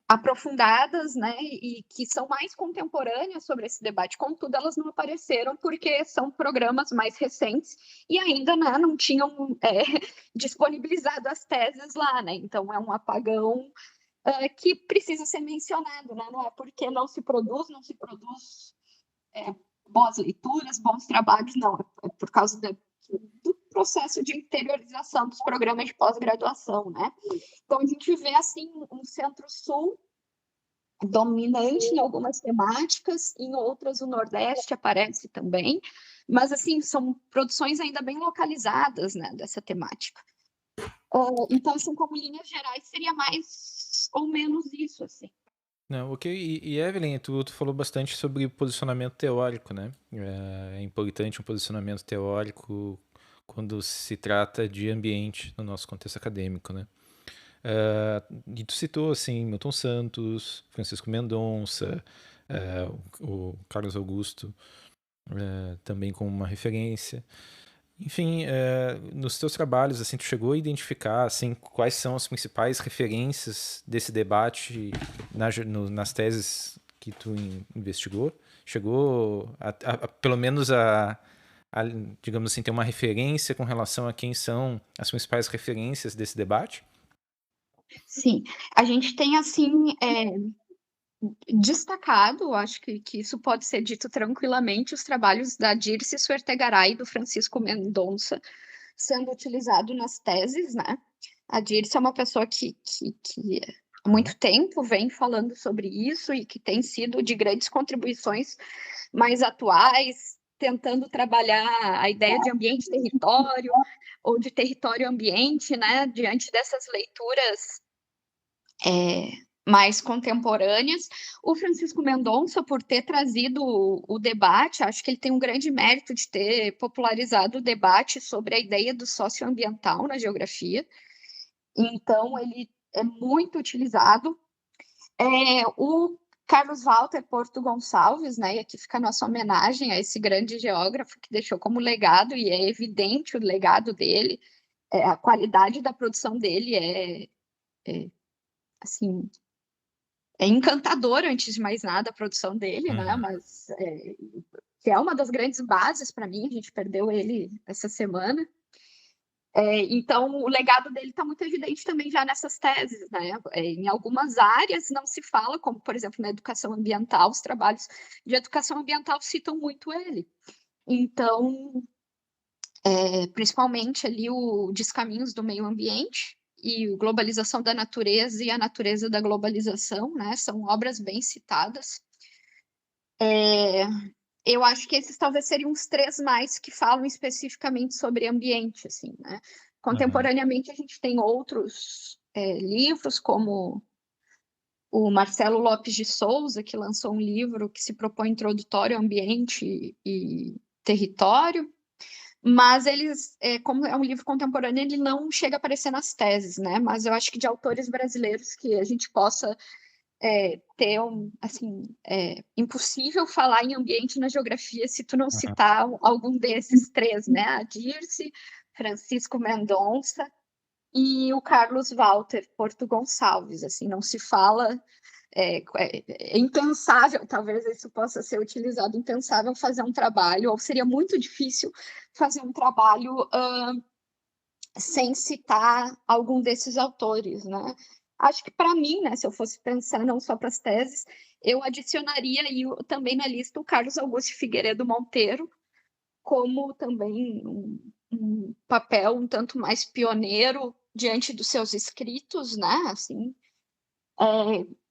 aprofundadas, né, e que são mais contemporâneas sobre esse debate. Contudo, elas não apareceram porque são programas mais recentes e ainda, né, não tinham disponibilizado as teses lá, né? Então é um apagão que precisa ser mencionado, né? Não é porque não se produz boas leituras, bons trabalhos, não. É por causa do processo de interiorização dos programas de pós-graduação, né? Então a gente vê assim um Centro-Sul dominante em algumas temáticas, em outras o Nordeste aparece também, mas assim são produções ainda bem localizadas, né, dessa temática. Então, assim, como linhas gerais, seria mais ou menos isso, assim. Não, ok. E Evelyn, tu falou bastante sobre posicionamento teórico, né? É importante um posicionamento teórico quando se trata de ambiente no nosso contexto acadêmico, né? E tu citou, assim, Milton Santos, Francisco Mendonça, o Carlos Augusto, também como uma referência. Enfim, nos teus trabalhos, assim, tu chegou a identificar, assim, quais são as principais referências desse debate nas teses que tu investigou? Chegou pelo menos digamos assim, ter uma referência com relação a quem são as principais referências desse debate? Sim, a gente tem, assim, destacado, acho que isso pode ser dito tranquilamente, os trabalhos da Dirce Suertegaray e do Francisco Mendonça sendo utilizado nas teses, né? A Dirce é uma pessoa que há muito tempo vem falando sobre isso e que tem sido de grandes contribuições mais atuais, tentando trabalhar a ideia de ambiente-território ou de território-ambiente, né? Diante dessas leituras mais contemporâneas. O Francisco Mendonça, por ter trazido o debate, acho que ele tem um grande mérito de ter popularizado o debate sobre a ideia do socioambiental na geografia. Então, ele é muito utilizado. O Carlos Walter Porto Gonçalves, né, e aqui fica a nossa homenagem a esse grande geógrafo que deixou como legado, e é evidente o legado dele, a qualidade da produção dele assim, é encantador, antes de mais nada, a produção dele, né? Uhum. Mas que é uma das grandes bases para mim, a gente perdeu ele essa semana. Então, o legado dele está muito evidente também já nessas teses, né? Em algumas áreas não se fala, como, por exemplo, na educação ambiental, os trabalhos de educação ambiental citam muito ele. Então, principalmente ali o Descaminhos do Meio Ambiente e o Globalização da Natureza e a Natureza da Globalização, né? São obras bem citadas. Eu acho que esses talvez seriam os três mais que falam especificamente sobre ambiente, assim, né? Uhum. Contemporaneamente, a gente tem outros livros, como o Marcelo Lopes de Souza, que lançou um livro que se propõe introdutório ao ambiente e território, mas eles, como é um livro contemporâneo, ele não chega a aparecer nas teses, né? Mas eu acho que de autores brasileiros que a gente possa ter assim, impossível falar em ambiente na geografia se tu não Uhum. citar algum desses três, né? A Dirce, Francisco Mendonça e o Carlos Walter Porto Gonçalves, assim, não se fala, é impensável, talvez isso possa ser utilizado, impensável fazer um trabalho, ou seria muito difícil fazer um trabalho sem citar algum desses autores, né? Acho que para mim, né, se eu fosse pensar não só para as teses, eu adicionaria aí, também na lista o Carlos Augusto Figueiredo Monteiro, como também um papel um tanto mais pioneiro diante dos seus escritos, né, assim,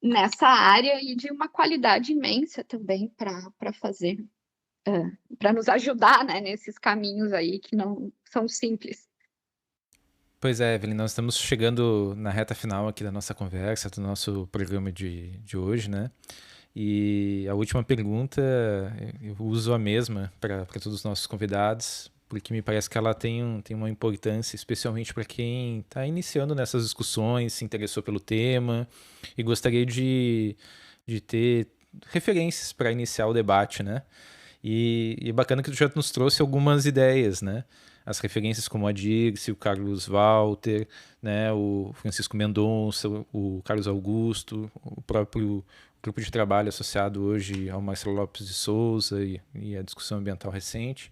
nessa área e de uma qualidade imensa também para fazer, para nos ajudar, né, nesses caminhos aí que não são simples. Pois é, Evelyn, nós estamos chegando na reta final aqui da nossa conversa, do nosso programa de hoje, né? E a última pergunta, eu uso a mesma para todos os nossos convidados, porque me parece que ela tem uma importância, especialmente para quem está iniciando nessas discussões, se interessou pelo tema e gostaria de ter referências para iniciar o debate, né? E é bacana que tu já nos trouxe algumas ideias, né? As referências como a Dirce, o Carlos Walter, né? O Francisco Mendonça, o Carlos Augusto, o próprio grupo de trabalho associado hoje ao Marcelo Lopes de Souza e a discussão ambiental recente.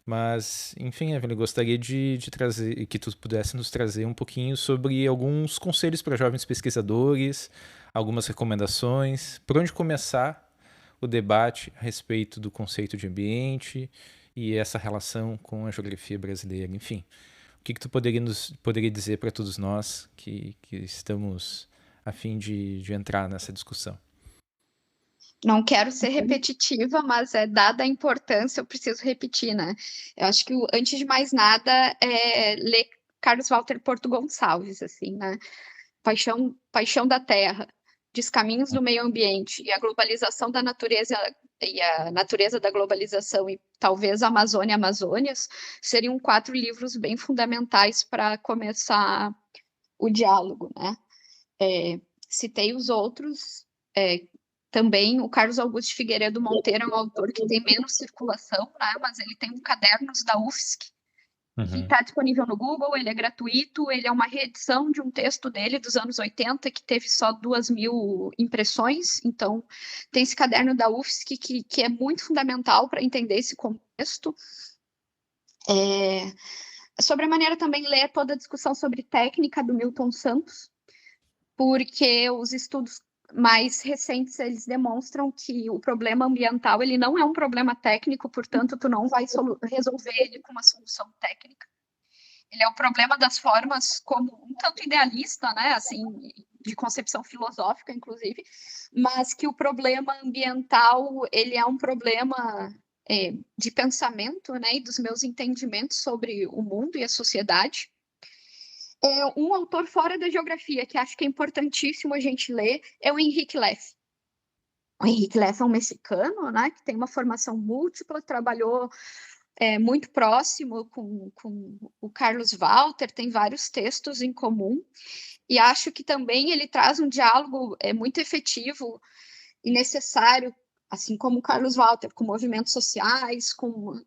Mas, enfim, Evelyn, gostaria de trazer, que tu pudesse nos trazer um pouquinho sobre alguns conselhos para jovens pesquisadores, algumas recomendações, por onde começar o debate a respeito do conceito de ambiente e essa relação com a geografia brasileira. Enfim, o que tu poderia dizer para todos nós que estamos a fim de entrar nessa discussão? Não quero ser repetitiva, mas dada a importância, eu preciso repetir, né? Eu acho que, antes de mais nada, ler Carlos Walter Porto Gonçalves, assim, né? Paixão da Terra, Descaminhos do Meio Ambiente e a Globalização da Natureza e a Natureza da Globalização e talvez Amazônia Amazônias seriam 4 livros bem fundamentais para começar o diálogo, né? Citei os outros, também o Carlos Augusto Figueiredo Monteiro é um autor que tem menos circulação, né? Mas ele tem um Cadernos da UFSC, que está disponível no Google, ele é gratuito, ele é uma reedição de um texto dele dos anos 80, que teve só 2.000 impressões, então tem esse caderno da UFSC que é muito fundamental para entender esse contexto. Sobre a maneira também ler toda a discussão sobre técnica do Milton Santos, porque os estudos mais recentes, eles demonstram que o problema ambiental, ele não é um problema técnico, portanto, tu não vai resolver ele com uma solução técnica. Ele é o problema das formas como um tanto idealista, né, assim, de concepção filosófica, inclusive, mas que o problema ambiental, ele é um problema de pensamento, né, e dos meus entendimentos sobre o mundo e a sociedade. Um autor fora da geografia, que acho que é importantíssimo a gente ler, é o Henrique Leff. O Henrique Leff é um mexicano, né, que tem uma formação múltipla, trabalhou muito próximo com o Carlos Walter, tem vários textos em comum, e acho que também ele traz um diálogo muito efetivo e necessário, assim como o Carlos Walter, com movimentos sociais, com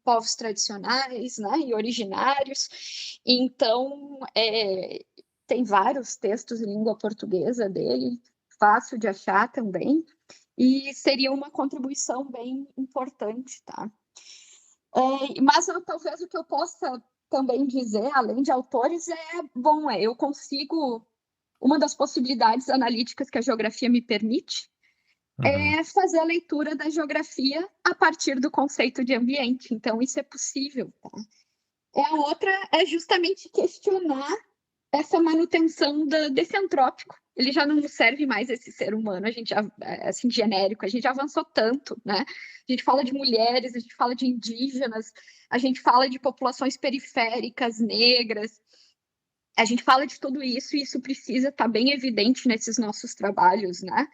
povos tradicionais, né, e originários. Então, tem vários textos em língua portuguesa dele, fácil de achar também, e seria uma contribuição bem importante, tá? Mas talvez o que eu possa também dizer, além de autores, eu consigo, uma das possibilidades analíticas que a geografia me permite é fazer a leitura da geografia a partir do conceito de ambiente. Então, isso é possível, tá? A outra é justamente questionar essa manutenção desse antrópico. Ele já não serve mais esse ser humano, a gente já, assim, genérico, a gente já avançou tanto, né? A gente fala de mulheres, a gente fala de indígenas, a gente fala de populações periféricas, negras, a gente fala de tudo isso, e isso precisa estar bem evidente nesses nossos trabalhos, né?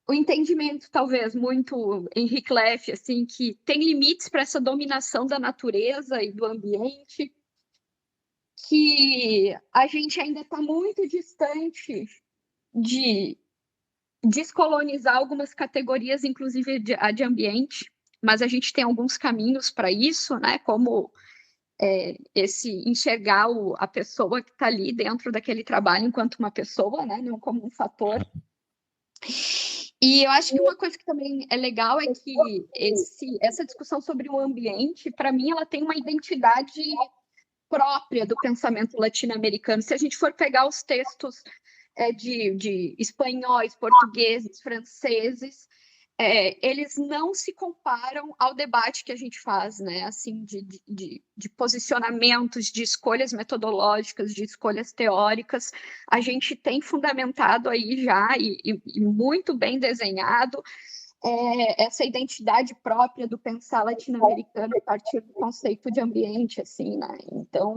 O entendimento, talvez, muito Henrique Leff, assim, que tem limites para essa dominação da natureza e do ambiente, que a gente ainda está muito distante de descolonizar algumas categorias, inclusive de ambiente, mas a gente tem alguns caminhos para isso, né? Como esse enxergar a pessoa que está ali dentro daquele trabalho enquanto uma pessoa, né? Não como um fator. E eu acho que uma coisa que também é legal é que essa discussão sobre o ambiente, para mim, ela tem uma identidade própria do pensamento latino-americano. Se a gente for pegar os textos de espanhóis, portugueses, franceses, eles não se comparam ao debate que a gente faz, né, assim, de posicionamentos, de escolhas metodológicas, de escolhas teóricas. A gente tem fundamentado aí já, e muito bem desenhado, essa identidade própria do pensar latino-americano a partir do conceito de ambiente, assim, né? Então,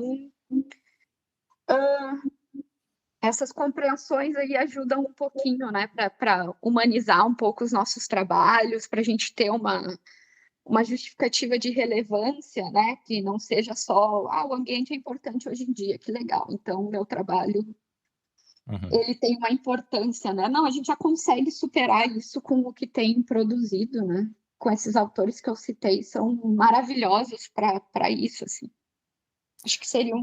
essas compreensões aí ajudam um pouquinho, né, para humanizar um pouco os nossos trabalhos, para a gente ter uma justificativa de relevância, né, que não seja só, o ambiente é importante hoje em dia, que legal, então o meu trabalho, ele tem uma importância, né? Não, a gente já consegue superar isso com o que tem produzido, né? Com esses autores que eu citei, são maravilhosos para isso, assim. Acho que seria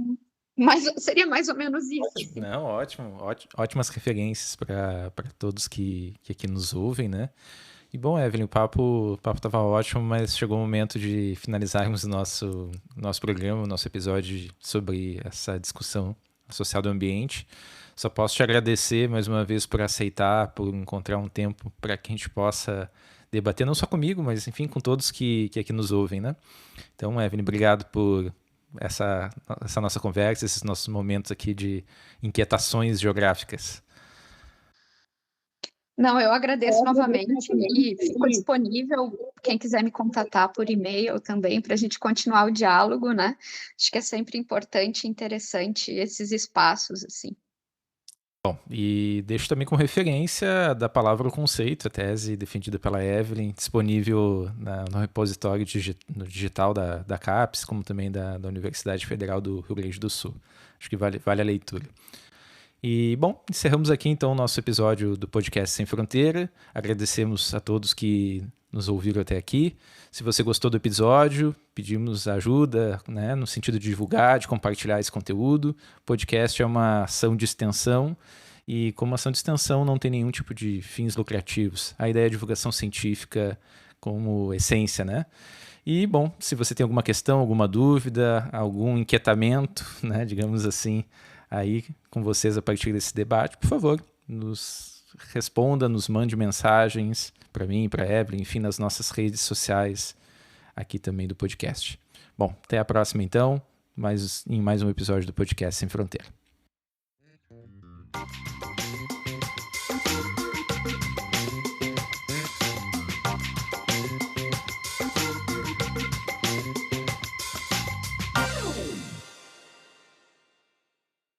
mais ou menos isso, assim. Não, ótimo, ótimas referências para todos que aqui nos ouvem, né? E bom, Evelyn, o papo estava ótimo, mas chegou o momento de finalizarmos o nosso programa, o nosso episódio sobre essa discussão social do ambiente. Só posso te agradecer mais uma vez por aceitar, por encontrar um tempo para que a gente possa debater, não só comigo, mas enfim, com todos que aqui nos ouvem, né? Então, Evelyn, obrigado por essa nossa conversa, esses nossos momentos aqui de inquietações geográficas. Não, eu agradeço novamente e fico disponível, quem quiser me contatar por e-mail também, para a gente continuar o diálogo, né? Acho que é sempre importante e interessante esses espaços, assim. Bom, e deixo também como referência da palavra o conceito, a tese defendida pela Evelyn, disponível no repositório no digital da CAPES, como também da Universidade Federal do Rio Grande do Sul. Acho que vale a leitura. E, bom, encerramos aqui então o nosso episódio do podcast Sem Fronteira. Agradecemos a todos que nos ouviram até aqui. Se você gostou do episódio, pedimos ajuda, né, no sentido de divulgar, de compartilhar esse conteúdo. O podcast é uma ação de extensão e, como ação de extensão, não tem nenhum tipo de fins lucrativos. A ideia é a divulgação científica como essência, né? E, bom, se você tem alguma questão, alguma dúvida, algum inquietamento, né, digamos assim, aí com vocês a partir desse debate, por favor, nos responda, nos mande mensagens para mim, para a Evelyn, enfim, nas nossas redes sociais aqui também do podcast. Bom, até a próxima então, em mais um episódio do podcast Sem Fronteira.